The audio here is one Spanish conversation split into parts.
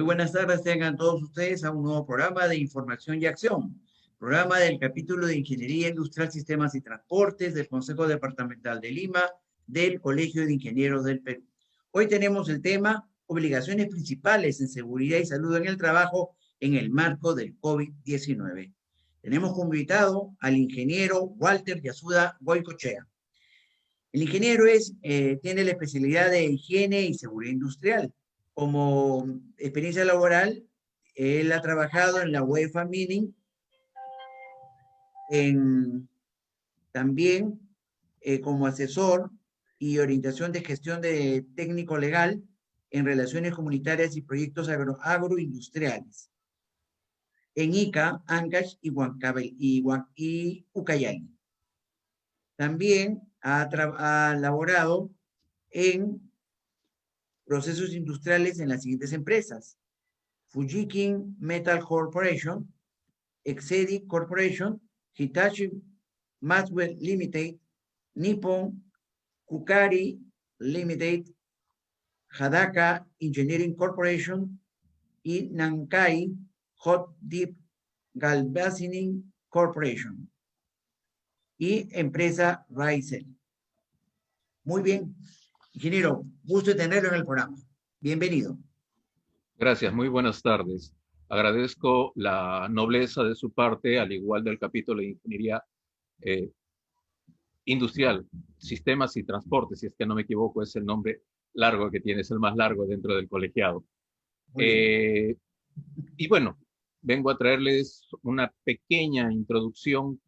buenas tardes, tengan todos ustedes a un nuevo programa de Información y Acción, programa del capítulo de Ingeniería Industrial, Sistemas y Transportes del Consejo Departamental de Lima, del Colegio de Ingenieros del Perú. Hoy tenemos el tema obligaciones principales en seguridad y salud en el trabajo en el marco del COVID-19. Tenemos como invitado al ingeniero Walter Yasuda Goicochea. El ingeniero tiene la especialidad de higiene y seguridad industrial. Como experiencia laboral, él ha trabajado en la UEFA Mining, también como asesor y orientación de gestión de técnico legal en relaciones comunitarias y proyectos agroindustriales en Ica, Ancash y Ucayali. También ha laborado en procesos industriales en las siguientes empresas: Fujikin Metal Corporation, Exedi Corporation, Hitachi Maxwell Limited, Nippon Kukari Limited, Hadaka Engineering Corporation y Nankai Hot Dip Galvanizing Corporation y empresa Raisel. Muy bien, ingeniero, gusto de tenerlo en el programa. Bienvenido. Gracias, muy buenas tardes. Agradezco la nobleza de su parte, al igual del capítulo de Ingeniería Industrial, Sistemas y Transportes, si es que no me equivoco, es el nombre largo que tiene, es el más largo dentro del colegiado. Y bueno, vengo a traerles una pequeña introducción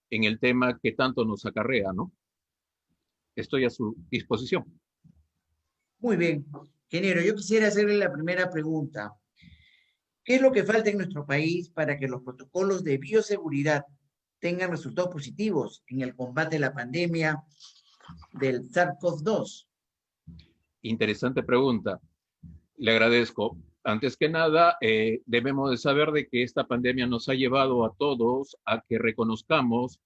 en el tema que tanto nos acarrea, ¿no? Estoy a su disposición. Muy bien. Ingeniero, yo quisiera hacerle la primera pregunta. ¿Qué es lo que falta en nuestro país para que los protocolos de bioseguridad tengan resultados positivos en el combate a la pandemia del SARS-CoV-2? Interesante pregunta. Le agradezco. Antes que nada, debemos de saber de que esta pandemia nos ha llevado a todos a que reconozcamos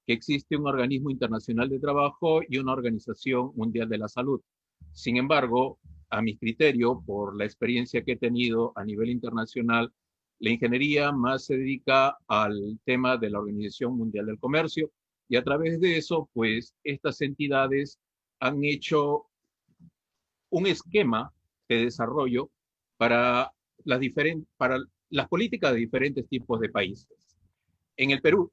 que existe un organismo internacional de trabajo y una organización mundial de la salud. Sin embargo, a mi criterio, por la experiencia que he tenido a nivel internacional, la ingeniería más se dedica al tema de la Organización Mundial del Comercio y a través de eso, pues, estas entidades han hecho un esquema de desarrollo para para las políticas de diferentes tipos de países. En el Perú,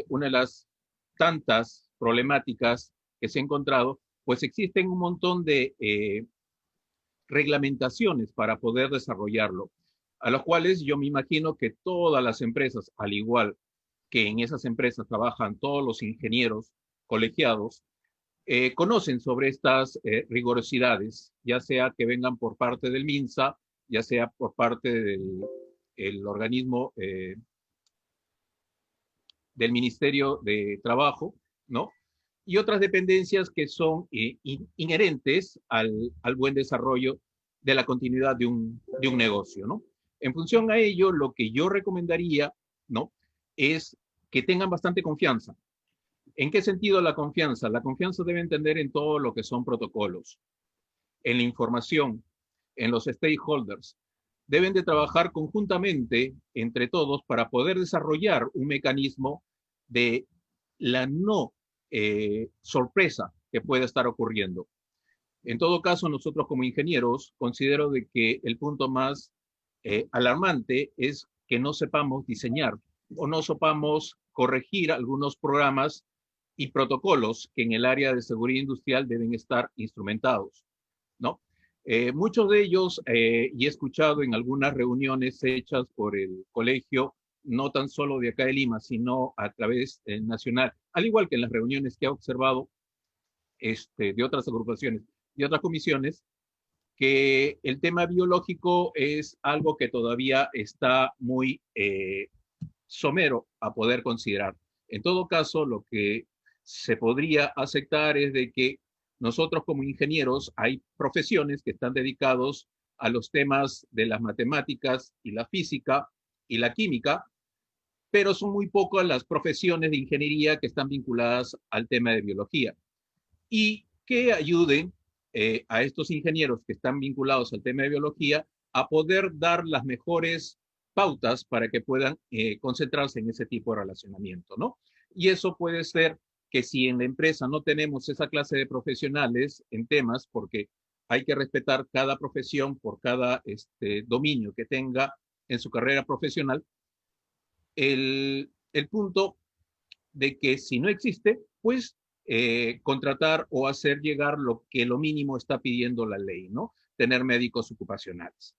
una de las tantas problemáticas que se ha encontrado, pues existen un montón de reglamentaciones para poder desarrollarlo, a los cuales yo me imagino que todas las empresas, al igual que en esas empresas trabajan todos los ingenieros colegiados, conocen sobre estas rigurosidades, ya sea que vengan por parte del MINSA, ya sea por parte del organismo del Ministerio de Trabajo, ¿no? Y otras dependencias que son inherentes al buen desarrollo de la continuidad de un negocio, ¿no? En función a ello, lo que yo recomendaría, ¿no?, es que tengan bastante confianza. ¿En qué sentido la confianza? La confianza debe entender en todo lo que son protocolos, en la información, en los stakeholders. Deben de trabajar conjuntamente entre todos para poder desarrollar un mecanismo de la no sorpresa que pueda estar ocurriendo. En todo caso, nosotros como ingenieros considero de que el punto más alarmante es que no sepamos diseñar o no sepamos corregir algunos programas y protocolos que en el área de seguridad industrial deben estar instrumentados, ¿no? Muchos de ellos, y he escuchado en algunas reuniones hechas por el colegio, no tan solo de acá de Lima, sino a través nacional, al igual que en las reuniones que he observado de otras agrupaciones y otras comisiones, que el tema biológico es algo que todavía está muy somero a poder considerar. En todo caso, lo que se podría aceptar es de que nosotros como ingenieros hay profesiones que están dedicados a los temas de las matemáticas y la física y la química, pero son muy pocas las profesiones de ingeniería que están vinculadas al tema de biología. Y que ayuden a estos ingenieros que están vinculados al tema de biología a poder dar las mejores pautas para que puedan concentrarse en ese tipo de relacionamiento, ¿no? Y eso puede ser que si en la empresa no tenemos esa clase de profesionales en temas, porque hay que respetar cada profesión por cada dominio que tenga en su carrera profesional, el punto de que si no existe, pues contratar o hacer llegar lo que lo mínimo está pidiendo la ley, ¿no? Tener médicos ocupacionales.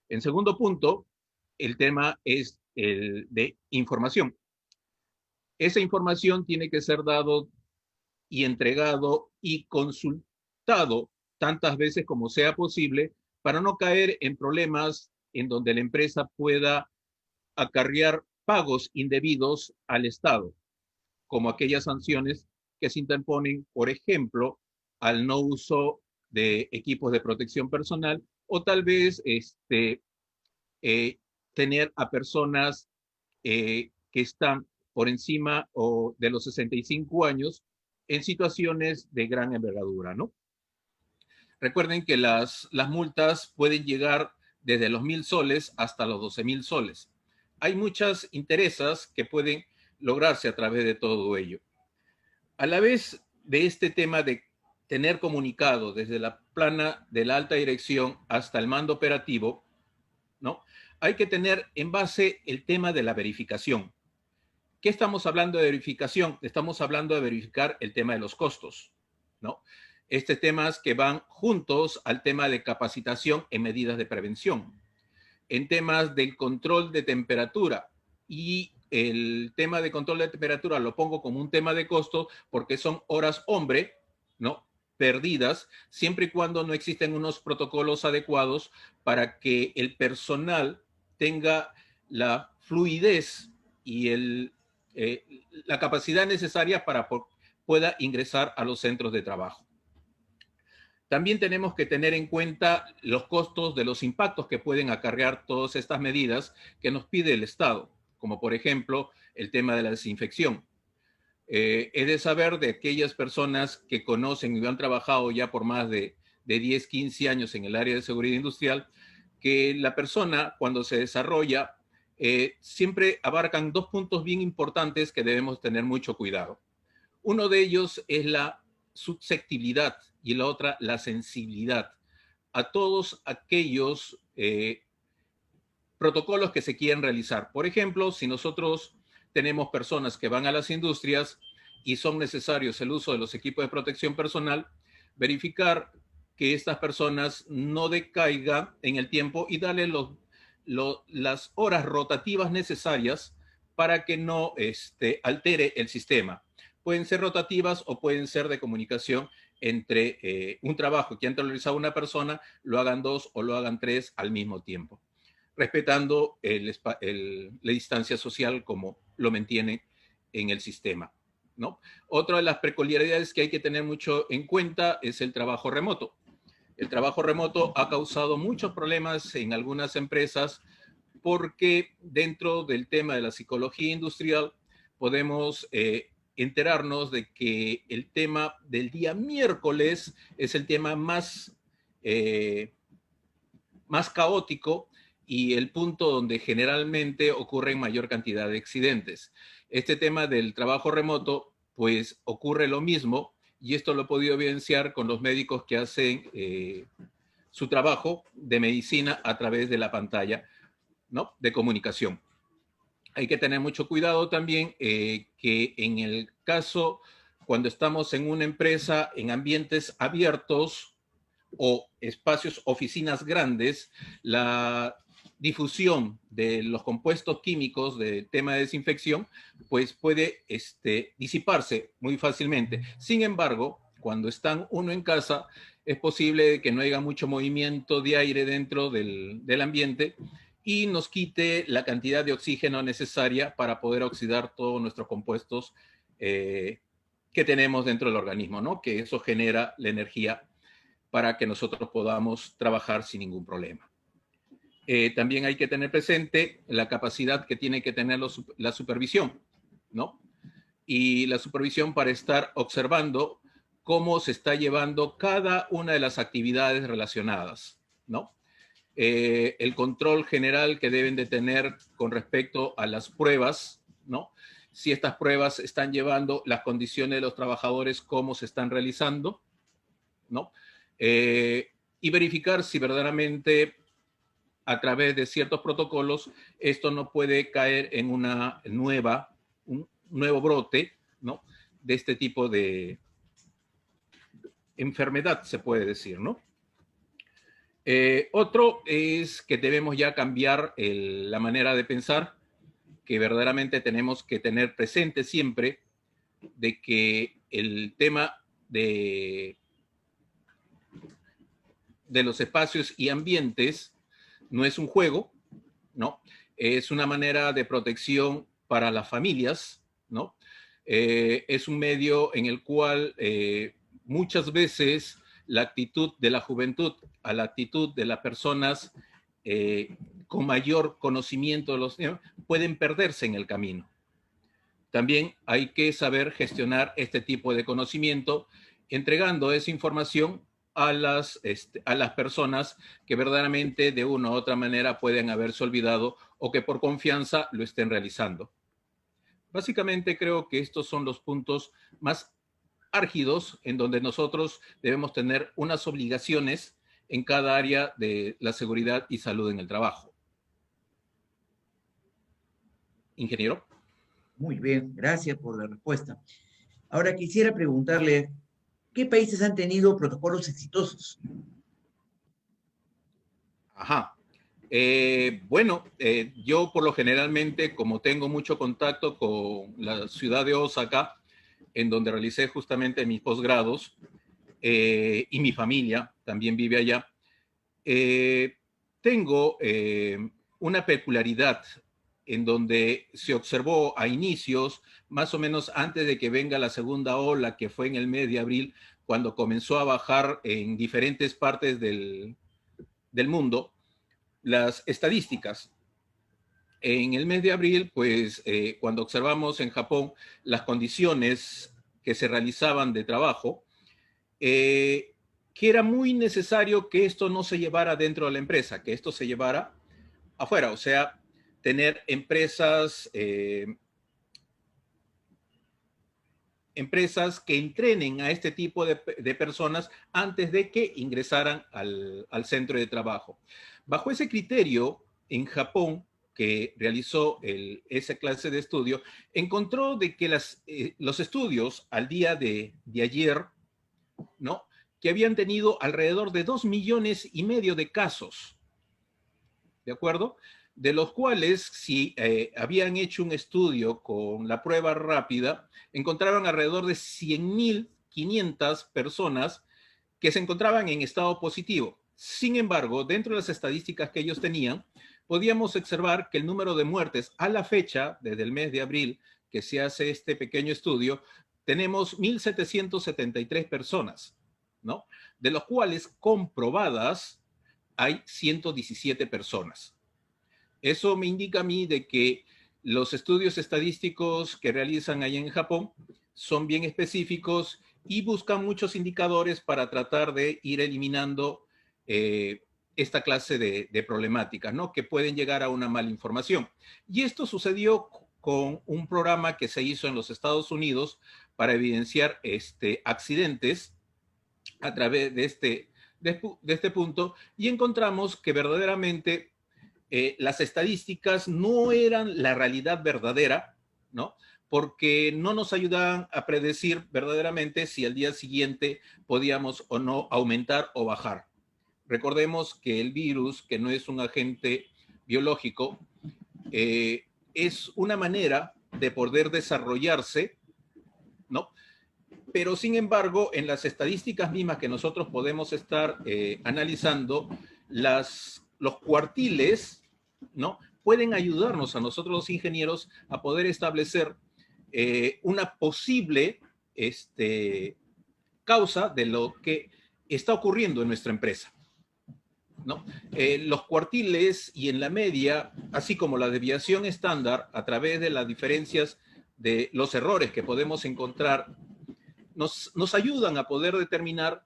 En segundo punto, el tema es el de información. Esa información tiene que ser dado y entregado y consultado tantas veces como sea posible para no caer en problemas en donde la empresa pueda acarrear pagos indebidos al Estado, como aquellas sanciones que se interponen, por ejemplo, al no uso de equipos de protección personal o tal vez tener a personas que están por encima o de los 65 años en situaciones de gran envergadura, ¿no? Recuerden que las multas pueden llegar desde los 1.000 soles hasta los 12.000 soles. Hay muchas intereses que pueden lograrse a través de todo ello. A la vez de este tema de tener comunicado desde la plana de la alta dirección hasta el mando operativo, ¿no? Hay que tener en base el tema de la verificación. ¿Qué estamos hablando de verificación? Estamos hablando de verificar el tema de los costos, ¿no? Temas que van juntos al tema de capacitación en medidas de prevención, en temas del control de temperatura. Y el tema de control de temperatura lo pongo como un tema de costo porque son horas hombre, ¿no? Perdidas, siempre y cuando no existen unos protocolos adecuados para que el personal tenga la fluidez y la capacidad necesaria para pueda ingresar a los centros de trabajo. También tenemos que tener en cuenta los costos de los impactos que pueden acarrear todas estas medidas que nos pide el Estado, como por ejemplo el tema de la desinfección. He de saber de aquellas personas que conocen y han trabajado ya por más de 10, 15 años en el área de seguridad industrial, que la persona cuando se desarrolla siempre abarcan dos puntos bien importantes que debemos tener mucho cuidado. Uno de ellos es la susceptibilidad y la otra la sensibilidad a todos aquellos protocolos que se quieren realizar. Por ejemplo, si nosotros tenemos personas que van a las industrias y son necesarios el uso de los equipos de protección personal, verificar que estas personas no decaigan en el tiempo y darle las horas rotativas necesarias para que no altere el sistema. Pueden ser rotativas o pueden ser de comunicación entre un trabajo que antes realizaba una persona, lo hagan dos o lo hagan tres al mismo tiempo, respetando la distancia social como lo mantiene en el sistema, ¿no? Otra de las peculiaridades que hay que tener mucho en cuenta es el trabajo remoto. El trabajo remoto ha causado muchos problemas en algunas empresas porque dentro del tema de la psicología industrial podemos enterarnos de que el tema del día miércoles es el tema más caótico y el punto donde generalmente ocurren mayor cantidad de accidentes. Este tema del trabajo remoto, pues ocurre lo mismo, y esto lo he podido evidenciar con los médicos que hacen su trabajo de medicina a través de la pantalla, ¿no? De comunicación. Hay que tener mucho cuidado también que en el caso, cuando estamos en una empresa en ambientes abiertos o espacios, oficinas grandes, la difusión de los compuestos químicos del tema de desinfección, pues puede disiparse muy fácilmente. Sin embargo, cuando están uno en casa, es posible que no haya mucho movimiento de aire dentro del ambiente y nos quite la cantidad de oxígeno necesaria para poder oxidar todos nuestros compuestos que tenemos dentro del organismo, ¿no? Que eso genera la energía para que nosotros podamos trabajar sin ningún problema. También hay que tener presente la capacidad que tiene que tener la supervisión, ¿no? Y la supervisión para estar observando cómo se está llevando cada una de las actividades relacionadas, ¿no? el control general que deben de tener con respecto a las pruebas, ¿no? Si estas pruebas están llevando las condiciones de los trabajadores, cómo se están realizando, ¿no? Y verificar si verdaderamente a través de ciertos protocolos esto no puede caer en un nuevo brote, ¿no? De este tipo de enfermedad, se puede decir, ¿no? Otro es que debemos ya cambiar la manera de pensar, que verdaderamente tenemos que tener presente siempre de que el tema de los espacios y ambientes no es un juego, ¿no? Es una manera de protección para las familias, ¿no? Es un medio en el cual muchas veces la actitud de la juventud a la actitud de las personas con mayor conocimiento de los temas pueden perderse en el camino. También hay que saber gestionar este tipo de conocimiento, entregando esa información a las personas que verdaderamente de una u otra manera pueden haberse olvidado o que por confianza lo estén realizando. Básicamente creo que estos son los puntos más álgidos en donde nosotros debemos tener unas obligaciones en cada área de la seguridad y salud en el trabajo. Ingeniero. Muy bien, gracias por la respuesta. Ahora quisiera preguntarle, ¿qué países han tenido protocolos exitosos? Ajá. Bueno, yo por lo generalmente, como tengo mucho contacto con la ciudad de Osaka, en donde realicé justamente mis posgrados, y mi familia también vive allá, tengo una peculiaridad en donde se observó a inicios, más o menos antes de que venga la segunda ola, que fue en el mes de abril, cuando comenzó a bajar en diferentes partes del mundo, las estadísticas. En el mes de abril, pues, cuando observamos en Japón las condiciones que se realizaban de trabajo, que era muy necesario que esto no se llevara dentro de la empresa, que esto se llevara afuera, o sea, tener empresas que entrenen a este tipo de personas antes de que ingresaran al centro de trabajo. Bajo ese criterio, en Japón, que realizó esa clase de estudio, encontró de que los estudios al día de ayer, ¿no?, que habían tenido alrededor de 2,5 millones de casos, ¿de acuerdo? De los cuales, si habían hecho un estudio con la prueba rápida, encontraban alrededor de 100,500 personas que se encontraban en estado positivo. Sin embargo, dentro de las estadísticas que ellos tenían, podíamos observar que el número de muertes a la fecha, desde el mes de abril, que se hace este pequeño estudio, tenemos 1,773 personas, ¿no? De los cuales comprobadas hay 117 personas. Eso me indica a mí de que los estudios estadísticos que realizan allá en Japón son bien específicos y buscan muchos indicadores para tratar de ir eliminando esta clase de problemáticas, ¿no?, que pueden llegar a una mala información. Y esto sucedió con un programa que se hizo en los Estados Unidos para evidenciar accidentes a través de este punto, y encontramos que verdaderamente las estadísticas no eran la realidad verdadera, ¿no?, porque no nos ayudaban a predecir verdaderamente si al día siguiente podíamos o no aumentar o bajar. Recordemos que el virus, que no es un agente biológico, es una manera de poder desarrollarse, ¿no? Pero sin embargo, en las estadísticas mismas que nosotros podemos estar analizando, los cuartiles, ¿no?, pueden ayudarnos a nosotros los ingenieros a poder establecer una posible causa de lo que está ocurriendo en nuestra empresa, ¿no? Los cuartiles y en la media, así como la desviación estándar, a través de las diferencias de los errores que podemos encontrar, nos ayudan a poder determinar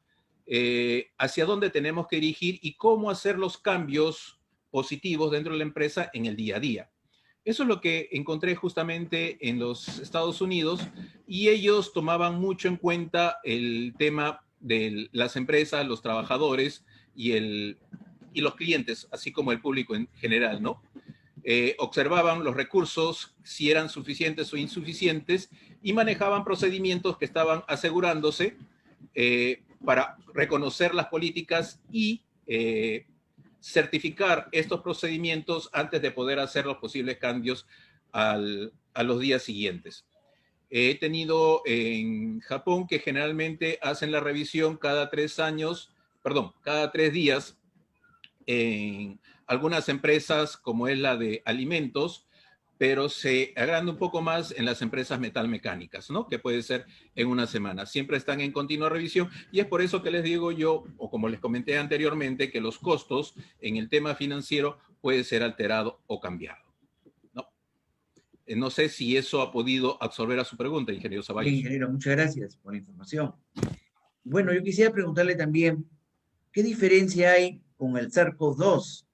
hacia dónde tenemos que dirigir y cómo hacer los cambios positivos dentro de la empresa en el día a día. Eso es lo que encontré justamente en los Estados Unidos y ellos tomaban mucho en cuenta el tema de las empresas, los trabajadores y los clientes, así como el público en general, ¿no? Observaban los recursos, si eran suficientes o insuficientes, y manejaban procedimientos que estaban asegurándose para reconocer las políticas y certificar estos procedimientos antes de poder hacer los posibles cambios a los días siguientes. He tenido en Japón que generalmente hacen la revisión cada 3 años, perdón, cada 3 días. En algunas empresas, como es la de alimentos, pero se agranda un poco más en las empresas metalmecánicas, ¿no? Que puede ser en una semana. Siempre están en continua revisión y es por eso que les digo yo, o como les comenté anteriormente, que los costos en el tema financiero puede ser alterado o cambiado, ¿no? No sé si eso ha podido absorber a su pregunta, ingeniero Bien, Ceballos. ingeniero, muchas gracias por la información. Bueno, yo quisiera preguntarle también, ¿qué diferencia hay con el SARS-CoV-2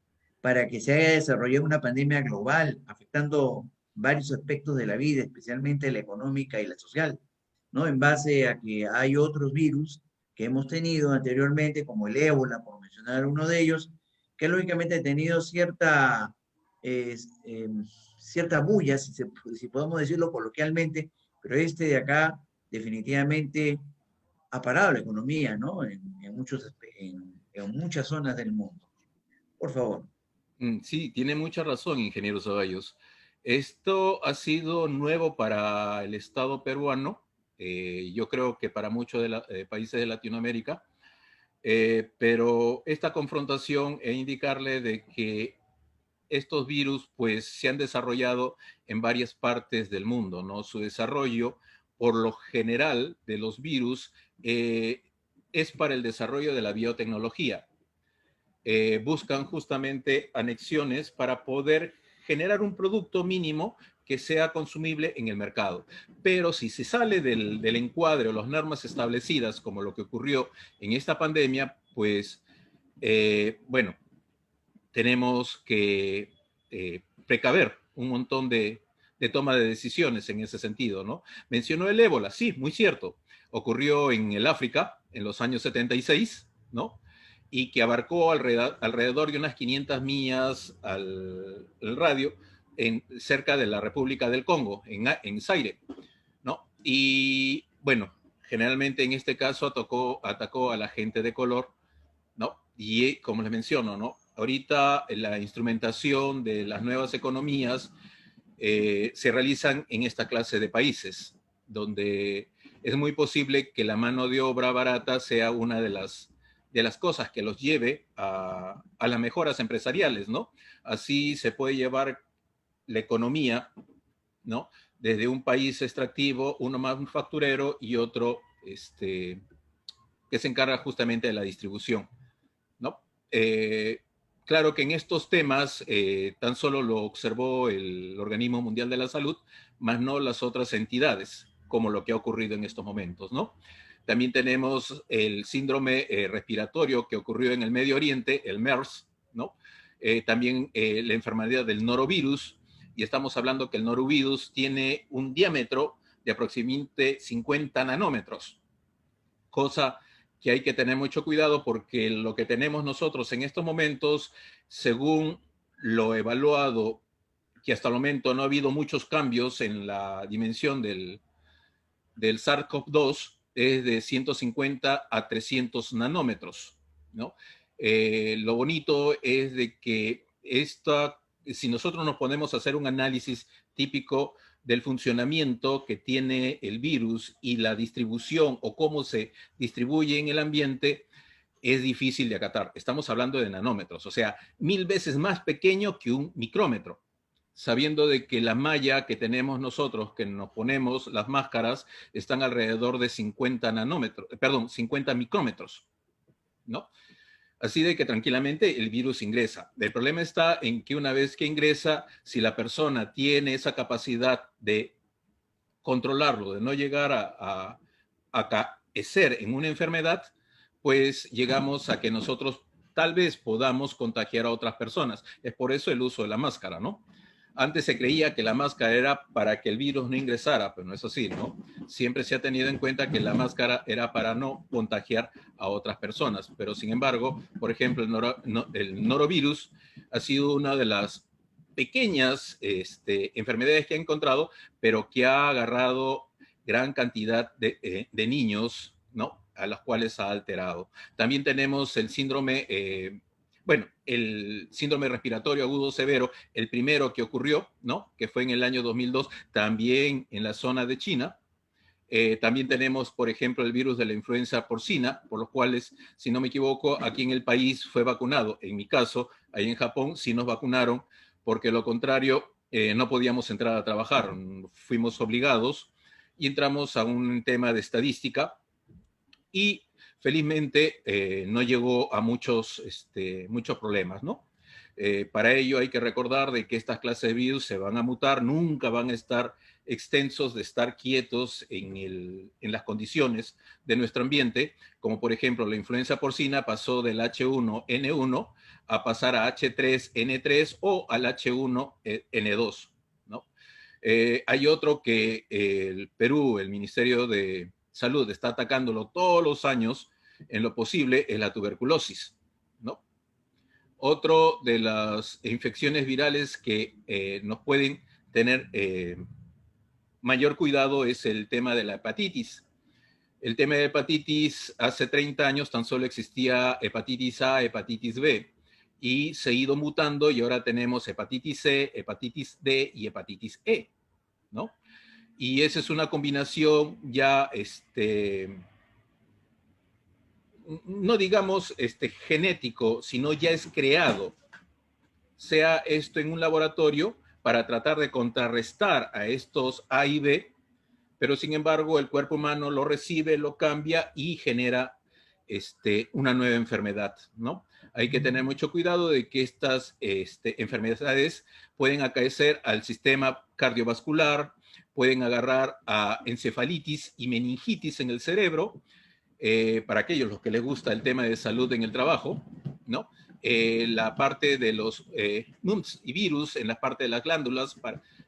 para que se haya desarrollado una pandemia global afectando varios aspectos de la vida, especialmente la económica y la social? ¿No? En base a que hay otros virus que hemos tenido anteriormente, como el ébola, por mencionar uno de ellos, que lógicamente ha tenido eh, eh, cierta bulla, si podemos decirlo coloquialmente, pero este de acá definitivamente ha parado la economía, ¿no? En muchas zonas del mundo. Por favor. Sí, tiene mucha razón, ingeniero Ceballos. Esto ha sido nuevo para el Estado peruano, yo creo que para muchos de países de Latinoamérica, pero esta confrontación e indicarle de que estos virus pues se han desarrollado en varias partes del mundo, ¿no? Su desarrollo, por lo general, de los virus es para el desarrollo de la biotecnología. Buscan justamente anexiones para poder generar un producto mínimo que sea consumible en el mercado. Pero si se sale del encuadre o las normas establecidas, como lo que ocurrió en esta pandemia, pues, bueno, tenemos que precaver un montón de toma de decisiones en ese sentido, ¿no? Mencionó el ébola, sí, muy cierto. Ocurrió en el África en los años 76, ¿no? Y que abarcó alrededor de unas 500 millas al radio cerca de la República del Congo, en Zaire, ¿no? Y bueno, generalmente en este caso atacó a la gente de color, ¿no? Y como les menciono, ¿no? Ahorita la instrumentación de las nuevas economías se realizan en esta clase de países, donde es muy posible que la mano de obra barata sea una de las cosas que los lleve a las mejoras empresariales, ¿no? Así se puede llevar la economía, ¿no? Desde un país extractivo, uno manufacturero y otro que se encarga justamente de la distribución, ¿no? Claro que en estos temas tan solo lo observó el Organismo Mundial de la Salud, más no las otras entidades, como lo que ha ocurrido en estos momentos, ¿no? También tenemos el síndrome respiratorio que ocurrió en el Medio Oriente, el MERS, ¿no? También la enfermedad del norovirus, y estamos hablando que el norovirus tiene un diámetro de aproximadamente 50 nanómetros, cosa que hay que tener mucho cuidado porque lo que tenemos nosotros en estos momentos, según lo evaluado, que hasta el momento no ha habido muchos cambios en la dimensión del SARS-CoV-2, es de 150 a 300 nanómetros, ¿no? Lo bonito es de que si nosotros nos ponemos a hacer un análisis típico del funcionamiento que tiene el virus y la distribución o cómo se distribuye en el ambiente, es difícil de acatar. Estamos hablando de nanómetros, o sea, 1000 veces más pequeño que un micrómetro, sabiendo de que la malla que tenemos nosotros, que nos ponemos las máscaras, están alrededor de 50 nanómetros, perdón, 50 micrómetros, ¿no? Así de que tranquilamente el virus ingresa. El problema está en que una vez que ingresa, si la persona tiene esa capacidad de controlarlo, de no llegar a acaecer en una enfermedad, pues llegamos a que nosotros tal vez podamos contagiar a otras personas. Es por eso el uso de la máscara, ¿no? Antes se creía que la máscara era para que el virus no ingresara, pero no es así, ¿no? Siempre se ha tenido en cuenta que la máscara era para no contagiar a otras personas. Pero sin embargo, por ejemplo, el norovirus ha sido una de las pequeñas enfermedades que ha encontrado, pero que ha agarrado gran cantidad de niños, ¿no? A los cuales ha alterado. También tenemos el síndrome el síndrome respiratorio agudo severo, el primero que ocurrió, ¿no? Que fue en el año 2002, también en la zona de China. También tenemos, por ejemplo, el virus de la influenza porcina, por los cuales, si no me equivoco, aquí en el país fue vacunado. En mi caso, ahí en Japón sí nos vacunaron, porque lo contrario, no podíamos entrar a trabajar. Fuimos obligados y entramos a un tema de estadística y felizmente no llegó a muchos problemas, ¿no? Para ello hay que recordar de que estas clases de virus se van a mutar, nunca van a estar extensos de estar quietos en las condiciones de nuestro ambiente, como por ejemplo la influenza porcina pasó del H1N1 a pasar a H3N3 o al H1N2, ¿no? Hay otro que el Perú, el Ministerio de Salud, está atacándolo todos los años en lo posible, es la tuberculosis, ¿no? Otro de las infecciones virales que nos pueden tener mayor cuidado es el tema de la hepatitis. El tema de hepatitis, hace 30 años tan solo existía hepatitis A, hepatitis B, y se ha ido mutando y ahora tenemos hepatitis C, hepatitis D y hepatitis E, ¿no? Y esa es una combinación ya, no digamos genético, sino ya es creado, sea esto en un laboratorio para tratar de contrarrestar a estos A y B, pero sin embargo el cuerpo humano lo recibe, lo cambia y genera una nueva enfermedad, ¿no? Hay que tener mucho cuidado de que estas enfermedades pueden acaecer al sistema cardiovascular, pueden agarrar a encefalitis y meningitis en el cerebro, para aquellos los que les gusta el tema de salud en el trabajo, ¿no? La parte de los NUMS y virus en la parte de las glándulas,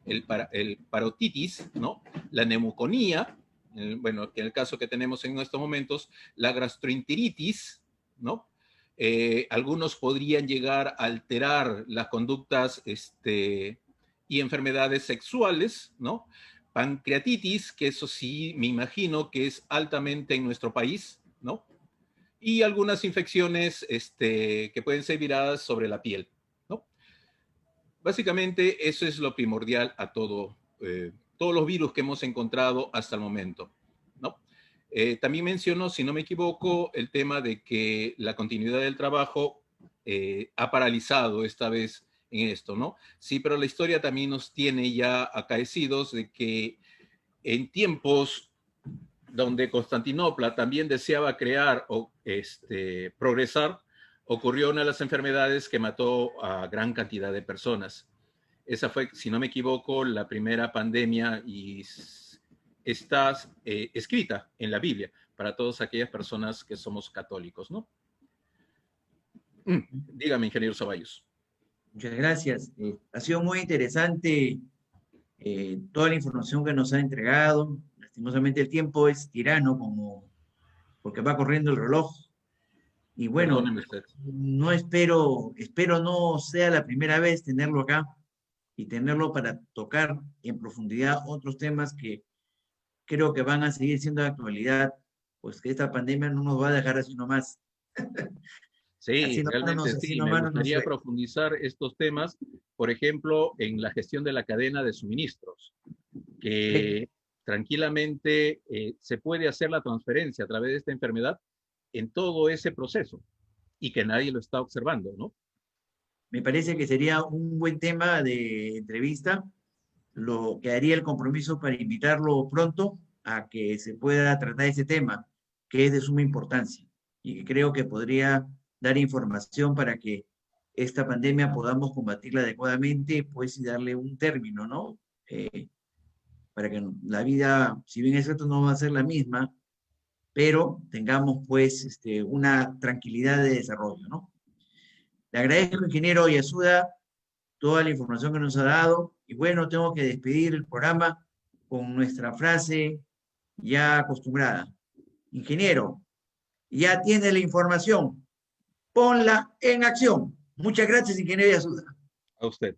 el parotitis, ¿no? La neumonía, bueno, en el caso que tenemos en estos momentos, la gastroenteritis, ¿no? Algunos podrían llegar a alterar las conductas y enfermedades sexuales, ¿no? Pancreatitis, que eso sí me imagino que es altamente en nuestro país, ¿no? Y algunas infecciones que pueden ser viradas sobre la piel, ¿no? Básicamente eso es lo primordial a todos los virus que hemos encontrado hasta el momento, ¿no? También menciono, si no me equivoco, el tema de que la continuidad del trabajo ha paralizado esta vez en esto, ¿no? Sí, pero la historia también nos tiene ya acaecidos de que en tiempos donde Constantinopla también deseaba crear o progresar, ocurrió una de las enfermedades que mató a gran cantidad de personas. Esa fue, si no me equivoco, la primera pandemia y está escrita en la Biblia para todas aquellas personas que somos católicos, ¿no? Dígame, ingeniero Ceballos. Muchas gracias. Ha sido muy interesante toda la información que nos ha entregado. Lastimosamente el tiempo es tirano porque va corriendo el reloj. Y bueno, Perdóneme usted. no espero no sea la primera vez tenerlo acá y tenerlo para tocar en profundidad otros temas que creo que van a seguir siendo de actualidad, pues que esta pandemia no nos va a dejar así nomás. Sí, realmente Así sí. Me nomás no nos gustaría fue. profundizar estos temas, por ejemplo, en la gestión de la cadena de suministros, Perfecto. que tranquilamente se puede hacer la transferencia a través de esta enfermedad en todo ese proceso y que nadie lo está observando, ¿no? Me parece que sería un buen tema de entrevista. Lo que haría el compromiso para invitarlo pronto a que se pueda tratar ese tema, que es de suma importancia y que creo que podría dar información para que esta pandemia podamos combatirla adecuadamente, pues y darle un término, ¿no? Para que la vida, si bien es cierto, no va a ser la misma, pero tengamos pues una tranquilidad de desarrollo, ¿no? Le agradezco, ingeniero Yasuda, toda la información que nos ha dado, y bueno, tengo que despedir el programa con nuestra frase ya acostumbrada. Ingeniero, ya tiene la información, ponla en acción. Muchas gracias, ingeniero Yasuda. A usted.